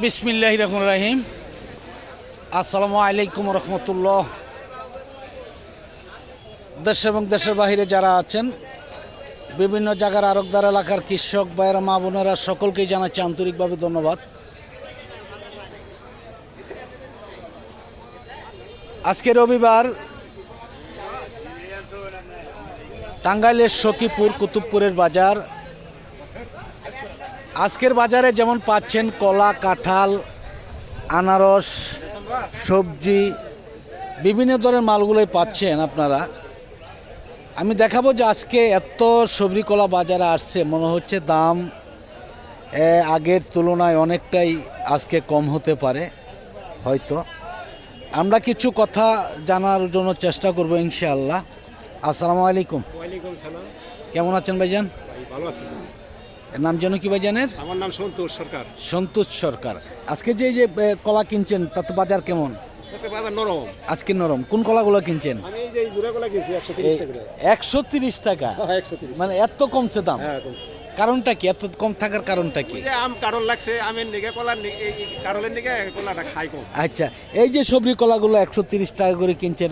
বিসমিল্লাহির রহমানির রহিম। আসসালামু আলাইকুম রহমতুল্লাহ। দেশ এবং দেশের বাহিরে যারা আছেন, বিভিন্ন জায়গার আরকদার এলাকার কৃষক ভাইয়েরা, মা বোনেরা, সকলকেই জানাচ্ছি আন্তরিকভাবে ধন্যবাদ। আজকে রবিবার, টাঙ্গাইলের সখীপুর কুতুবপুরের বাজার। আজকের বাজারে যেমন পাচ্ছেন কলা, কাঁঠাল, আনারস, সবজি, বিভিন্ন ধরনের মালগুলোই পাচ্ছেন আপনারা। আমি দেখাবো যে আজকে এত সবজি কলা বাজারে আসছে, মনে হচ্ছে দাম আগের তুলনায় অনেকটাই আজকে কম হতে পারে হয়তো। আমরা কিছু কথা জানার জন্য চেষ্টা করব ইনশাআল্লাহ। আসসালামু আলাইকুম। ওয়ালাইকুম সালাম। কেমন আছেন ভাইজান? ভালো আছি। নাম যেন কি ভাইজানের? আমার নাম সন্তোষ সরকার। সন্তোষ সরকার। আজকে যে কলা কিনছেন তাতে বাজার কেমন? আজকে বাজার নরম। আজকে নরম। কোন কলাগুলো কিনছেন? আমি এই যে জোড়া কলা কিনছি 130 টাকা। 130 টাকা? 130। মানে এত কমছে দাম? হ্যাঁ কমছে। কারণটা কি, এত কম থাকার কারণটা কি? ওই যে আম কারণ লাগছে, আমের নিগে কলার এই কারণের নিগে কলাটা খাই কম। আচ্ছা, এই যে সবজি কলাগুলো 130 টাকা করে কিনছেন,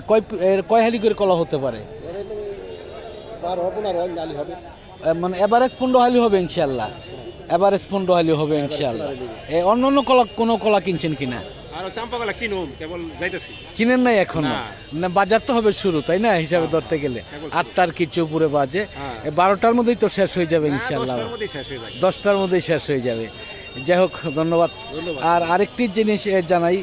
কয় হালি করে কলা হতে পারে? 12-15 নালি হবে। মানে এভারেজ 15 হালি হবে ইনশাআল্লাহ। এভারেজ 15 হালি হবে ইনশাআল্লাহ। অন্য অন্য কলা, কোনো কলা কিনছেন কিনা? আর চাম্পা কলা কিনুম, কেবল যাইতেছি। কিনেন নাই এখনো? না। না, বাজার তো হবে শুরু, তাই না? হিসাবে ধরতে গেলে 8টার কিছু উপরে বাজে। 12টার মধ্যেই তো শেষ হয়ে যাবে ইনশাআল্লাহ। 10টার মধ্যেই শেষ হয়ে যায়। 10টার মধ্যেই শেষ হয়ে যাবে। যাই হোক, ধন্যবাদ। আর আরেকটি জিনিস জানাই,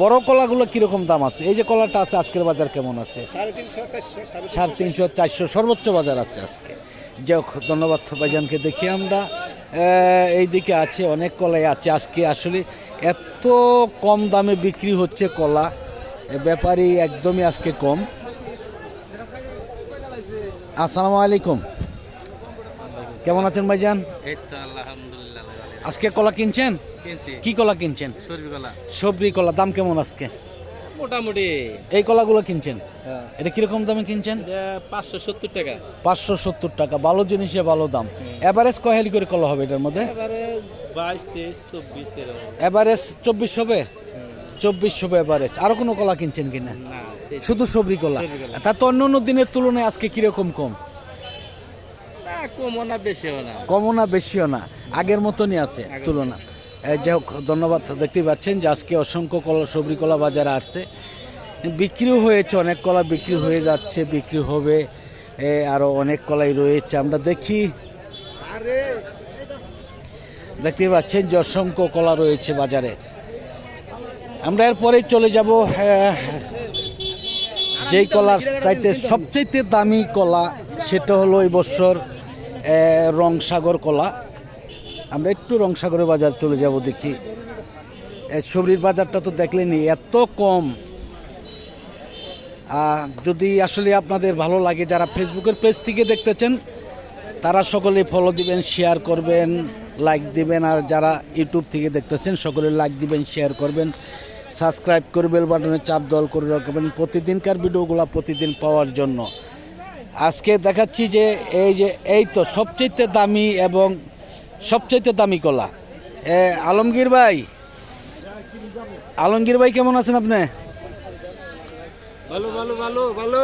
বড় কলাগুলো কিরকম দাম আছে? এই যে কলাটা আছে, আজকের বাজার কেমন আছে? 350, 400, 350, 400 সর্বোচ্চ বাজার আছে আজকে। যাই হোক, ধন্যবাদ ভাইজানকে। দেখি আমরা এই দিকে আছে, অনেক কলাই আছে আজকে। আসলে এত কম দামে বিক্রি হচ্ছে কলা, ব্যাপারী একদমই আজকে কম। আসসালামু আলাইকুম। কেমন আছেন ভাইজান? এই তো আলহামদুলিল্লাহ। আজকে কলা কিনছেন? কিনছি কি কলা কিনছেন? সরবি কলা। সবজি কলা দাম কেমন আজকে? মোটামুটি এই কলাগুলো কিনছেন, এটা কিরকম দামে কিনছেন? 570 টাকা। 570 টাকা। ভালো জিনিসে ভালো দাম। এভারেজ কয় হালি করে কলা হবে এটার মধ্যে? এবারে 22, 23, 24 13। এভারেজ 24 হবে? 24 হবে এভারেজ। আরো কোনো কলা কিনছেন কিনা? না, শুধু সবজি কলা। সবজি কলা। তা তো অন্য অন্য দিনের তুলনায় আজকে কিরকম কম? না কমও না বেশিও না। কমও না বেশিও না, আগের মতনই আছে তুলনা। যাই হোক, ধন্যবাদ। দেখতে পাচ্ছেন যে আজকে অসংখ্য কলা, সবজি কলা বাজারে আসছে, বিক্রিও হয়েছে, অনেক কলা বিক্রি হয়ে যাচ্ছে, বিক্রি হবে আরও অনেক কলাই রয়েছে। আমরা দেখি, দেখতে পাচ্ছেন যে অসংখ্য কলা রয়েছে বাজারে। আমরা এরপরেই চলে যাব যেই কলার চাইতে সবচেয়ে দামি কলা, সেটা হলো এই বছর রংসাগর কলা। আমরা একটু রংসাগরের বাজার চলে যাব, দেখি। সবজির বাজারটা তো দেখলেনি, এত কম। যদি আসলে আপনাদের ভালো লাগে, যারা ফেসবুকের পেজ থেকে দেখতেছেন তারা সকলে ফলো দিবেন, শেয়ার করবেন, লাইক দিবেন। আর যারা ইউটিউব থেকে দেখতেছেন সকলে লাইক দিবেন, শেয়ার করবেন, সাবস্ক্রাইব করে বেল বাটনে চাপ দল করে রাখবেন প্রতিদিনকার ভিডিওগুলো প্রতিদিন পাওয়ার জন্য। আজকে দেখাচ্ছি যে এই তো সবচেয়ে দামি এবং সবচেয়ে দামি কলা। আলমগীর ভাই, আলমগীর ভাই কেমন আছেন আপনি? ভালো ভালো ভালো ভালো।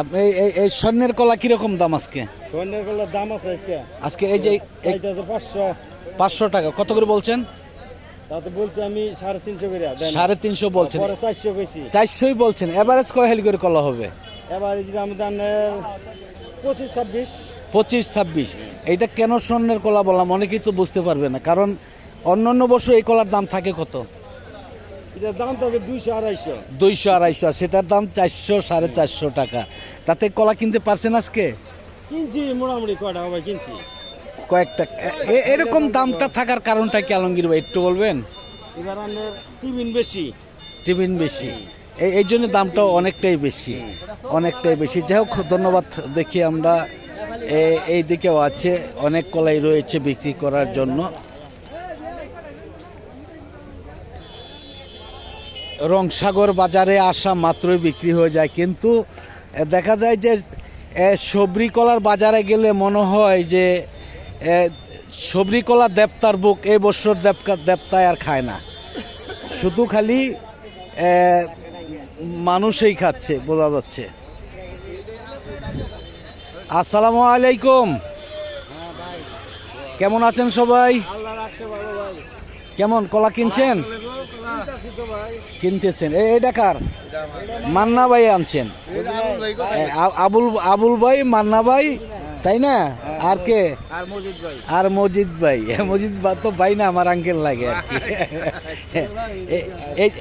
আপনি এই স্বর্ণের কলা কিরকম দাম আজকে? স্বর্ণের কলার দাম আছে আজকে এই যে 500 টাকা। কত করে বলছেন? তাতে বলছি আমি 350 করে। 350 বলছেন? 400 বেশি। 400ই বলছেন। এভারেজ কয় হালি করে কলা হবে? এবার রমজানের 25-26। 25-26। এইটা কেন স্বর্ণের কলা বললাম, অনেকেই তো বুঝতে পারবে না, কারণ অন্য অন্য বছর এই কলার দাম থাকে কত? এটার দাম থাকে 200-250। 200-250, সেটার দাম 400-450 টাকা। তাতে কলা কিনতে পারছেন আজকে? কিনছি মোটামুটি কয়টা হবে কিনছি। কয়েকটা। এরকম দামটা থাকার কারণটা কি আলমগীর ভাই একটু বলবেন? এবার আমাদের টিফিন বেশি। টিফিন বেশি, এই জন্য দামটা অনেকটাই বেশি, অনেকটাই বেশি। যাই হোক, ধন্যবাদ। দেখি আমরা এই দিকেও আছে, অনেক কলাই রয়েছে বিক্রি করার জন্য। রংসাগর বাজারে আসা মাত্রই বিক্রি হয়ে যায়, কিন্তু দেখা যায় যে সবজি কলার বাজারে গেলে মনে হয় যে সবরি কলা দেবতার বুক এই বছর দেবতায় আর খায় না, শুধু খালি মানুষই খাচ্ছে বোঝা যাচ্ছে। আসসালামু আলাইকুম, কেমন আছেন সবাই? কেমন কলা কিনছেন? কিনতেছেন। এটা কার? মান্না ভাই আনছেন? আবুল ভাই, মান্না ভাই, তাই না? আর কে? আর মজিদ ভাই। মজিদ ভাই তো ভাই না, আমার আঙ্কেল লাগে আর কি।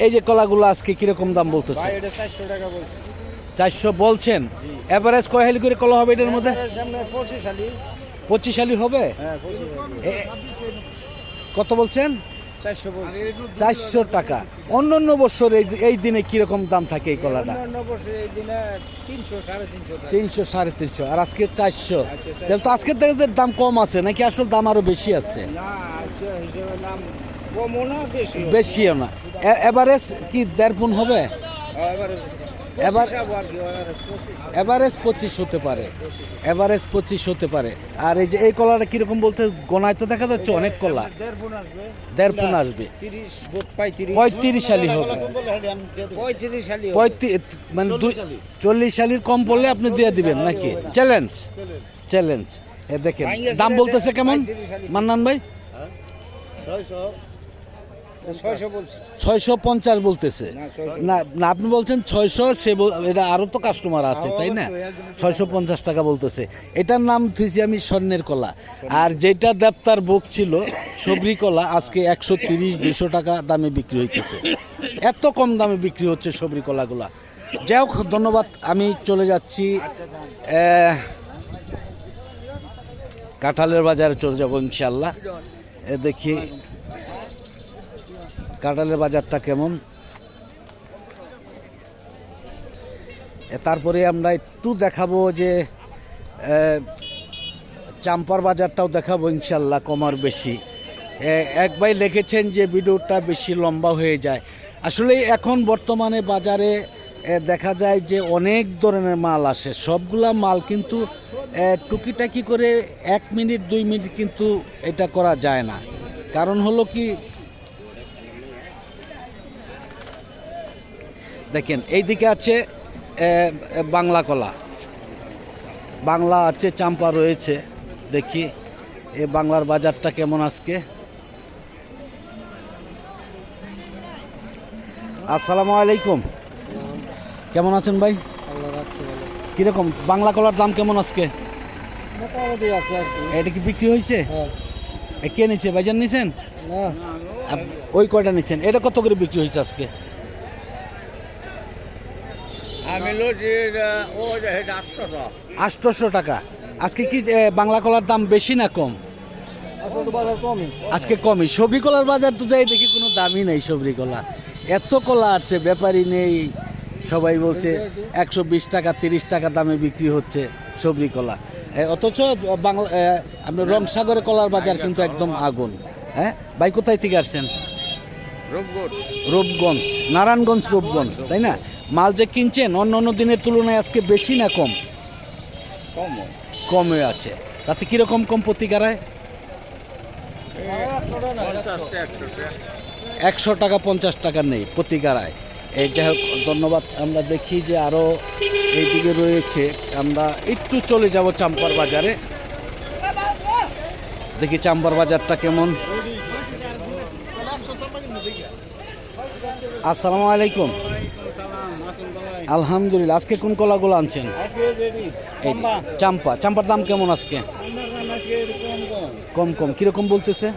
এই যে কলাগুলো আজকে কিরকম দাম বলতেছে? 400 বলছেন। এভারেজ কয় হালি করে কলা হবে এটার মধ্যে? 25 হালি হবে। কত বলছেন? 400 টাকা। অন্য বছর এই দিনে কিরকম দাম থাকে এই কলাটা? 300 350, আর আজকে 400। তাহলে তো আজকের থেকে দাম কম আছে নাকি আসলে দাম আরো বেশি আছে? বেশিও না। এভারেজ কি 1.5 পুন হবে? এভারেজ 25 হতে পারে, এভারেজ 25 হতে পারে। আর এই যে এই কলাটা কিরকম বলতে গোনায় তো দেখা যাচ্ছে অনেক কলা 1.5 পুন আসবে। 35 সালি হবে, মানে 40 সালির কম পড়লে আপনি দিয়ে দিবেন নাকি? Challenge challenge. এ দেখেন দাম বলতেছে কেমন মান্নান ভাই? 650 বলতেছে না, না আপনি বলছেন 600, সে এটা আরও তো কাস্টমার আছে তাই না? 650 টাকা বলতেছে। এটার নাম থুইছি আমি স্বর্ণের কলা। আর যেটা দেবতার বুক ছিল সবরি কলা আজকে 130-200 টাকা দামে বিক্রি হইতেছে। এত কম দামে বিক্রি হচ্ছে সবরি কলাগুলা। যাই হোক, ধন্যবাদ। আমি চলে যাচ্ছি কাঁঠালের বাজারে চলে যাবো ইনশাল্লাহ। দেখি কাঁঠালের বাজারটা কেমন। তারপরে আমরা একটু দেখাবো যে চাম্পার বাজারটাও দেখাবো ইনশাল্লাহ, কমার বেশি। এক ভাই লিখেছেন যে ভিডিওটা বেশি লম্বা হয়ে যায়। আসলে এখন বর্তমানে বাজারে দেখা যায় যে অনেক ধরনের মাল আসে, সবগুলা মাল কিন্তু টুকিটাকি করে 1 মিনিট 2 মিনিট কিন্তু এটা করা যায় না। কারণ হলো কি, দেখেন এইদিকে আছে বাংলা কলা, বাংলা আছে, চাম্পা রয়েছে। দেখি এই বাংলার বাজারটা কেমন আজকে। আসসালামু আলাইকুম, কেমন আছেন ভাই? কিরকম বাংলা কলার দাম কেমন আজকে? এটা কি বিক্রি হয়েছে? কে নিচ্ছে? ভাইজান নিছেন? ওই কয়টা নিচ্ছেন? এটা কত করে বিক্রি হয়েছে আজকে? 800 টাকা। আজকে কি বাংলা কলার দাম বেশি না কম? আজকে কমই। সবরি কলার বাজার তো যাই দেখি কোনো দামই নেই। সবরি কলা এত কলা আসছে, ব্যাপারই নেই। সবাই বলছে 120 টাকা 30 টাকা দামে বিক্রি হচ্ছে সবরি কলা। অথচ বাংলা আপনার রংসাগরের কলার বাজার কিন্তু একদম আগুন। হ্যাঁ ভাই, কোথায় থেকে আসছেন? রূপগঞ্জ, নারায়ণগঞ্জ, রূপগঞ্জ, তাই না? মাল যে কিনছেন অন্য দিনের তুলনায় আজকে বেশি না কম? কমে আছে। তাতে কিরকম কম প্রতিকারায়? 100 টাকা 50 টাকা নেই প্রতিকারায়। এই যাই হোক, ধন্যবাদ। আমরা দেখি যে আরও এইদিকে রয়েছে। আমরা একটু চলে যাব চাম্পার বাজারে, দেখি চাম্পার বাজারটা কেমন। আসসালামু আলাইকুম। আলহামদুলিল্লাহ। আজকে কোন কলাগুলো আনছেন? চাম্পা। চাম্পার দাম কেমন আজকে? কম কম। কিরকম বলতেছে?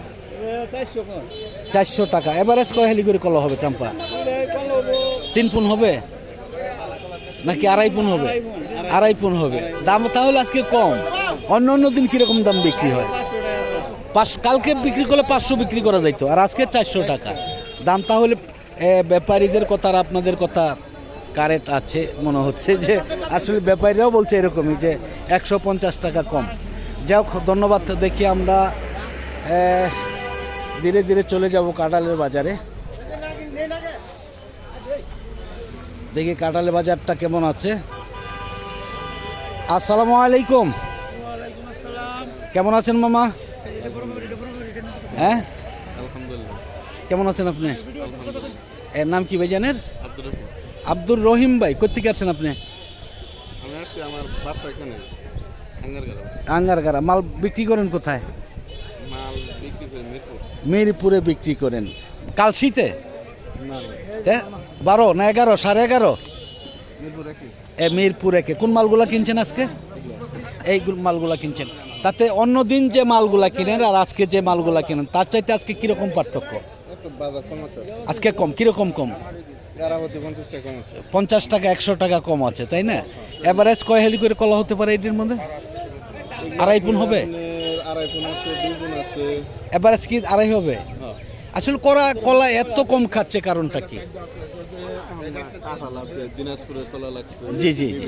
400 টাকা। এভারেজ কয় হালি করে কলা হবে চাম্পা? 3 পুন হবে নাকি 2.5 পুন হবে? 2.5 পুন হবে। দাম তাহলে আজকে কম। অন্য দিন কিরকম দাম বিক্রি হয়? কালকে বিক্রি করলে 500 বিক্রি করা যাইতো, আর আজকে 400 টাকা দাম। তাহলে ব্যাপারীদের কথা আর আপনাদের কথা কারেক্ট আছে মনে হচ্ছে, যে আসলে ব্যাপারীরাও বলছে এরকমই যে 150 টাকা কম। যাই হোক, ধন্যবাদ। দেখি আমরা ধীরে ধীরে চলে যাব কাঁঠালের বাজারে। দেখি কাঁঠালের বাজারটা কেমন আছে। আসসালামু আলাইকুম, কেমন আছেন মামা? হ্যাঁ, আলহামদুলিল্লাহ। কেমন আছেন আপনি? এর নাম কি ভাইজানের? আব্দুর রহিম। আব্দুর রহিম ভাই, কোথেকে আসছেন আপনি? আমি আসছি আমার বাসা এখানে আঙ্গারগাঁও। আঙ্গারগাড়া। মাল বিক্রি করেন কোথায়? মাল বিক্রি করে মিরপুর। মেহেরপুরে বিক্রি করেন। কালশিতে না 12 না 11, 11:30? মিরপুর একই। মিরপুর একে। কোন মালগুলা কিনছেন আজকে? এই মালগুলা কিনছেন। তাতে অন্য দিন যে মালগুলা কিনেন আর আজকে যে মালগুলা কিনেন তার চাইতে আজকে কিরকম পার্থক্য? একটু বাজার কম আছে। আজকে কম, কিরকম কম? 50 কম আছে। 50 টাকা 100 টাকা কম আছে, তাই না? এভারেজ কয় হেলি করে কলা হতে পারে এটির মধ্যে? 2.5 পুন হবে? 2.5 পুন আছে, 2 পুন আছে। এভারেজ কি 2.5 হবে? আসলে কলা এত কম খাচ্ছে কারণটা কি? কাঁঠাল আছে, দিনাজপুরের কলা লাগছে। জি জি জি।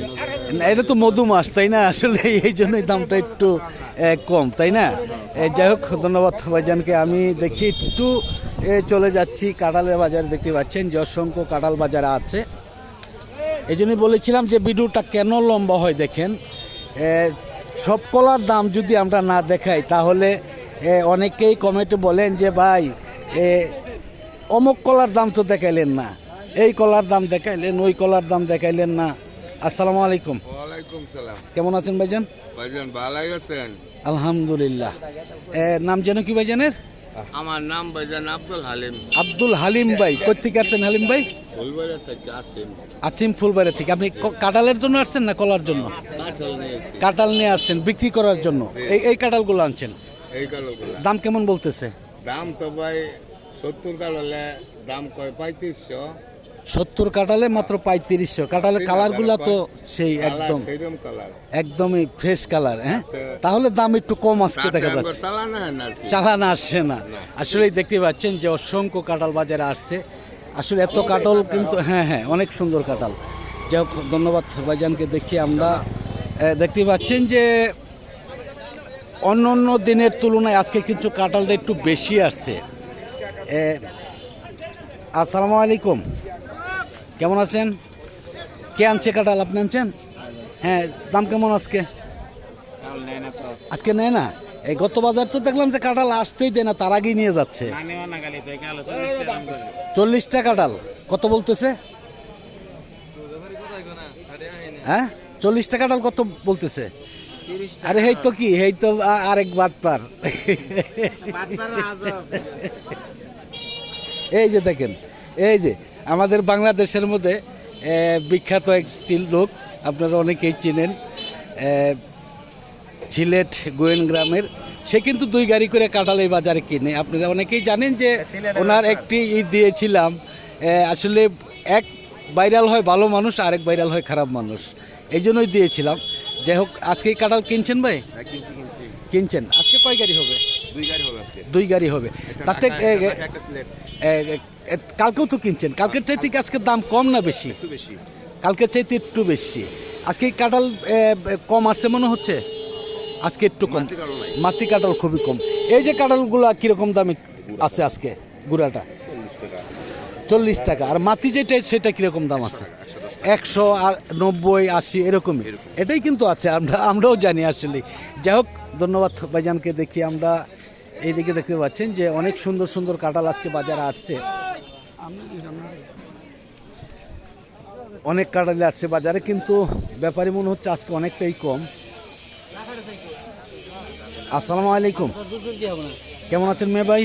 না, এটা তো মধু মাস, তাই না? আসলে এই জন্যই দামটা একটু কম, তাই না? যাই হোক, ধন্যবাদ ভাইজানকে। আমি দেখি একটু চলে যাচ্ছি কাঁঠালের বাজারে। দেখতে পাচ্ছেন যে অসংখ্য কাঁঠাল বাজারে আছে। এই জন্যই বলেছিলাম যে ভিডিওটা কেন লম্বা হয় দেখেন। সব কলার দাম যদি আমরা না দেখাই তাহলে অনেকেই কমেন্টে বলেন যে ভাই অমুক কলার দাম তো দেখাইলেন না, এই কলার দাম দেখাইলেন, ওই কলার দাম দেখাইলেন না। আসসালামু আলাইকুম। ওয়ালাইকুম সালাম। কেমন আছেন ভাইজান? ভাইজান ভালোই আছেন? আলহামদুলিল্লাহ। নাম যেন কি ভাইজানের? আমার নাম ভাইজান আব্দুল হালিম। আব্দুল হালিম ভাই। কোথেকে আসছেন হালিম ভাই? ফুলবাড়ি থেকে আসেন। আছিম ফুলবাড়ি থেকে। আপনি কাঁঠালের জন্য আসছেন না কলার জন্য? কাঁঠাল নিয়েছি। কাঁঠাল নিয়ে আসছেন বিক্রি করার জন্য। এই কাঁঠালগুলো আনছেন। এই কালোগুলা দাম কেমন বলতেছে? দাম তো ভাই 70 কালালে দাম কয় 3500। 70 কাঁঠালে মাত্র 3500। কাঁঠালের কালারগুলো তো সেই একদম সেইরকম কালার। একদমই ফ্রেশ কালার। হ্যাঁ, তাহলে দাম একটু কম আজকে দেখা যাচ্ছে। চালানো হয় না আর কি। চালান আসছে না। আসলেই দেখতে পাচ্ছেন যে অসংখ্য কাঁঠাল বাজারে আসছে। আসলে এত কাঁঠাল কিন্তু হ্যাঁ হ্যাঁ অনেক সুন্দর কাঁঠাল। যাই হোক, ধন্যবাদ ভাইজানকে। দেখি আমরা দেখতে পাচ্ছেন যে অন্য অন্য দিনের তুলনায় আজকে কিন্তু কাঁঠালটা একটু বেশি আসছে। আসসালামু আলাইকুম, কেমন আছেন? কে আনছে কাঁঠাল? আপনি আনছেন? হ্যাঁ, দাম কেমন আজকে? আজকে নেয় না। এই গত বাজার তো দেখলাম যে কাঁঠাল আসতেই দেয় না, তার আগেই নিয়ে যাচ্ছে। 40 টাকা কাঁঠাল। কত বলতেছে? হ্যাঁ, 40 টাকা কাঁঠাল কত বলতেছে? আরে এই তো কি, এই তো আরেক বাটপার। এই যে দেখেন, এই যে আমাদের বাংলাদেশের মধ্যে বিখ্যাত একটি লোক, আপনারা অনেকেই চিনেন, সিলেট গোয়েন গ্রামের। সে কিন্তু 2 গাড়ি করে কাঁঠাল এই বাজারে কিনে। আপনারা অনেকেই জানেন যে ওনার একটি দিয়েছিলাম। আসলে এক ভাইরাল হয় ভালো মানুষ, আরেক ভাইরাল হয় খারাপ মানুষ, এই জন্যই দিয়েছিলাম। যাই হোক, আজকে এই কাঁঠাল কিনছেন ভাই? কিনছেন। আজকে কয় গাড়ি হবে? 2 গাড়ি হবে আজকে। 2 গাড়ি হবে। তাতে একটা প্লেট কালকেও তো কিনছেন। কালকের চাইতে কি আজকে দাম কম না বেশি? একটু বেশি। কালকের চাইতে একটু বেশি। আজকে এই কাঁঠাল কম আসছে মনে হচ্ছে। আজকে একটু কম। মাতৃ কাঁঠাল খুবই কম। এই যে কাঁঠালগুলো কীরকম দামে আছে আজকে? গুড়াটা 40 টাকা। আর মাতৃ যেটা সেটা কীরকম দাম আছে? 190, 80 এরকমই। এটাই কিন্তু আছে, আমরাও জানি আসলে। যাই হোক, ধন্যবাদ ভাইজানকে। দেখি আমরা এইদিকে দেখতে পাচ্ছেন যে অনেক সুন্দর সুন্দর কাঁঠাল আজকে বাজারে আসছে। অনেক কাঁঠালি আসছে বাজারে, কিন্তু ব্যাপারী মনে হচ্ছে আজকে অনেকটাই কম। আসসালামু আলাইকুম, কেমন আছেন মেয়ে ভাই?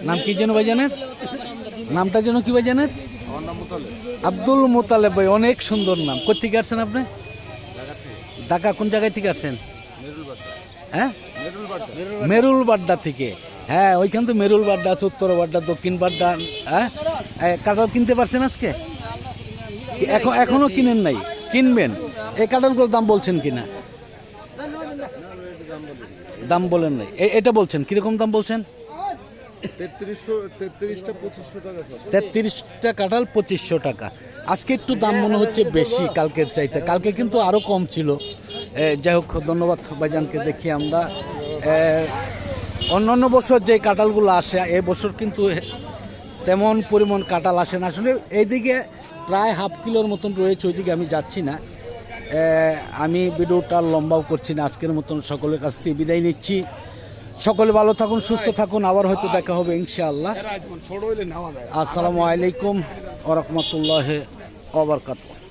নাম কি যেন ভাইজানের? নামটা যেন কি ভাইজানের? আব্দুল মোতালেব ভাই, অনেক সুন্দর নাম। কোথেকে আসছেন আপনি? ঢাকা। কোন জায়গায় থেকে আসছেন? হ্যাঁ, মেরুল বাড্ডা থেকে। হ্যাঁ, ওইখান তো মেরুল বাড্ডা আছে, উত্তর বাড্ডা, দক্ষিণ বাড্ডা। হ্যাঁ, কাঁঠাল কিনতে পারছেন আজকে? এখনো কিনেন নাই? কিনবেন? এই কাঁঠালগুলোর দাম বলছেন কিনা? দাম বলেন নাই। এটা বলছেন কিরকম দাম বলছেন? 33টা কাঁঠাল 2500 টাকা। আজকে একটু দাম মনে হচ্ছে বেশি কালকের চাইতে। কালকে কিন্তু আরও কম ছিল। যাই হোক, ধন্যবাদ ভাইজানকে। দেখি আমরা অন্য বছর যে কাঁঠালগুলো আসে, এবছর কিন্তু তেমন পরিমাণ কাঁঠাল আসে না। আসলে এইদিকে প্রায় হাফ কিলোর মতন রয়েছে, ওইদিকে আমি যাচ্ছি না। আমি ভিডিওটা লম্বাও করছি না। আজকের মতন সকলের কাছ থেকে বিদায় নিচ্ছি। সকলে ভালো থাকুন, সুস্থ থাকুন, আবার হয়তো দেখা হবে ইনশাআল্লাহ। ছোট হইলে নেওয়া যায়। আসসালামু আলাইকুম ওয়া রাহমাতুল্লাহি ওয়া বারাকাতুহু।